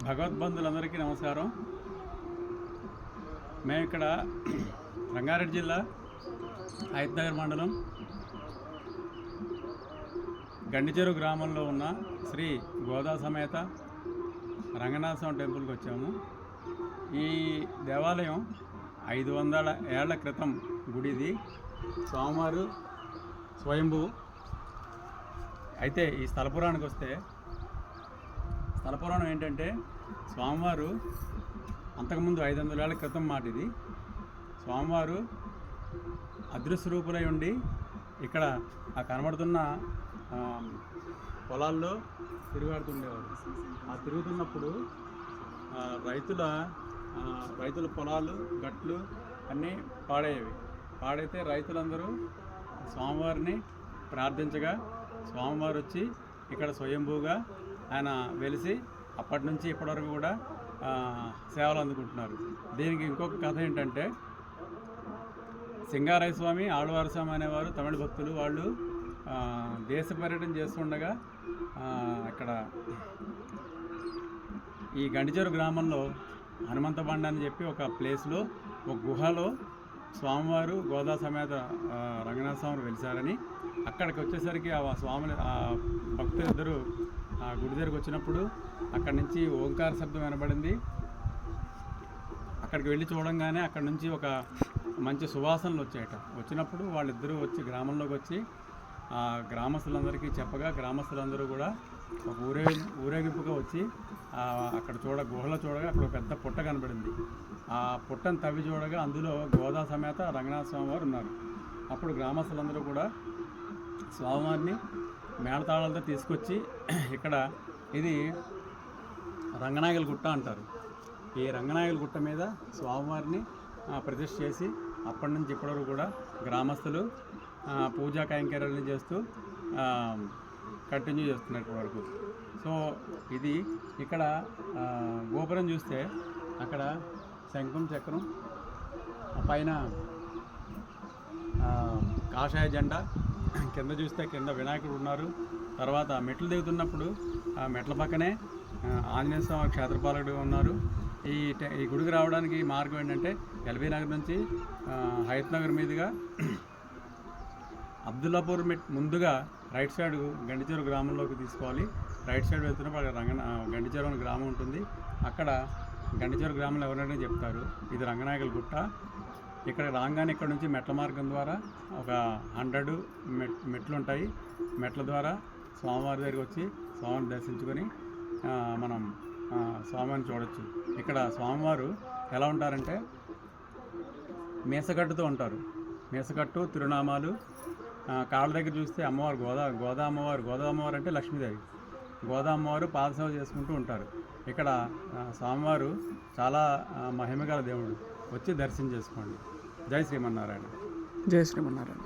భగవద్బంధులందరికీ నమస్కారం. మేము ఇక్కడ రంగారెడ్డి జిల్లా హైత్నగర్ మండలం గండిచెరు గ్రామంలో ఉన్న శ్రీ గోదా సమేత రంగనాథ స్వామి టెంపుల్కి వచ్చాము. ఈ దేవాలయం 500 ఏళ్ల క్రితం గుడిది. స్వామివారు స్వయంభూ. అయితే ఈ స్థల పురాణానికి వస్తే, స్థల పురాణం ఏంటంటే స్వామివారు అంతకుముందు 500 ఏళ్ల క్రితం మాట ఇది. స్వామివారు అదృశ్యరూపులై ఉండి ఇక్కడ ఆ కనబడుతున్న పొలాల్లో తిరుగాడుతుండేవారు. ఆ తిరుగుతున్నప్పుడు రైతుల పొలాలు గట్లు అన్నీ పాడయ్యేవి. పాడైతే రైతులందరూ స్వామివారిని ప్రార్థించగా స్వామివారు వచ్చి ఇక్కడ స్వయంభూగా ఆయన వెలిసి అప్పటి నుంచి ఇప్పటివరకు కూడా సేవలు అందుకుంటున్నారు. దీనికి ఇంకొక కథ ఏంటంటే, సింగారయ్య స్వామి, ఆళ్వారు స్వామి అనేవారు తమిళ భక్తులు. వాళ్ళు దేశ పర్యటన చేస్తుండగా ఇక్కడ ఈ గండిచెరు గ్రామంలో హనుమంతబండ అని చెప్పి ఒక ప్లేస్లో, ఒక గుహలో స్వామివారు గోదా సమేత రంగనాథ స్వామి వెలిసారని, అక్కడికి వచ్చేసరికి ఆ స్వాములు భక్తులిద్దరూ ఆ గుడి దగ్గరికి వచ్చినప్పుడు అక్కడి నుంచి ఓంకార శబ్దం వినబడింది. అక్కడికి వెళ్ళి చూడంగానే అక్కడి నుంచి ఒక మంచి సువాసనలు వచ్చాయట. వచ్చినప్పుడు వాళ్ళిద్దరూ వచ్చి గ్రామంలోకి వచ్చి ఆ గ్రామస్తులందరికీ చెప్పగా గ్రామస్తులందరూ కూడా ఒక ఊరేగింపుగా వచ్చి అక్కడ గుహలో చూడగా అక్కడ ఒక పెద్ద పుట్ట కనబడింది. ఆ పుట్టను తవ్వి చూడగా అందులో గోదా సమేత రంగనాథ స్వామి వారు ఉన్నారు. అప్పుడు గ్రామస్తులందరూ కూడా స్వామివారిని మేళతాళాలతో తీసుకొచ్చి ఇక్కడ ఇది రంగనాయకుల గుట్ట అంటారు. ఈ రంగనాయకుల గుట్ట మీద స్వామివారిని ప్రతిష్ఠ చేసి అప్పటి నుంచి ఇప్పటివరకు కూడా గ్రామస్తులు పూజా కైంకర్యాలను చేస్తూ కంటిన్యూ చేస్తున్నారు ఇప్పటివరకు. సో ఇది ఇక్కడ గోపురం చూస్తే అక్కడ శంఖం చక్రం, పైన కాషాయ జెండా, కింద చూస్తే కింద వినాయకుడు ఉన్నారు. తర్వాత మెట్లు దిగుతున్నప్పుడు ఆ మెట్ల పక్కనే ఆంజనేయ స్వామి క్షేత్రపాలకుడు ఉన్నారు. ఈ గుడికి రావడానికి మార్గం ఏంటంటే ఎల్బీ నగర్ నుంచి హయత్నగర్ మీదుగా అబ్దుల్లాపూర్ ముందుగా రైట్ సైడ్ గండిచెరు గ్రామంలోకి తీసుకోవాలి. రైట్ సైడ్ వెళ్తున్నప్పుడు గండిచెరు అనే గ్రామం ఉంటుంది. అక్కడ గండిచెరు గ్రామంలో ఎవరైనా చెప్తారు ఇది రంగనాయకుల గుట్ట. ఇక్కడ రాగానే ఇక్కడ నుంచి మెట్ల మార్గం ద్వారా ఒక 100 మెట్లు ఉంటాయి. మెట్ల ద్వారా స్వామివారి దగ్గరికి వచ్చి స్వామిని దర్శించుకొని మనం స్వామిని చూడవచ్చు. ఇక్కడ స్వామివారు ఎలా ఉంటారంటే మీసకట్టుతో ఉంటారు. మీసకట్టు, తిరునామాలు. కాళ్ళ దగ్గర చూస్తే అమ్మవారు గోదా అమ్మవారు అంటే లక్ష్మీదేవి. గోదా అమ్మవారు పాదసేవ చేసుకుంటూ ఉంటారు. ఇక్కడ స్వామివారు చాలా మహిమగల దేవుడు. వచ్చి దర్శనం చేసుకోండి. జై శ్రీమన్నారాయణ. జై శ్రీమన్నారాయణ.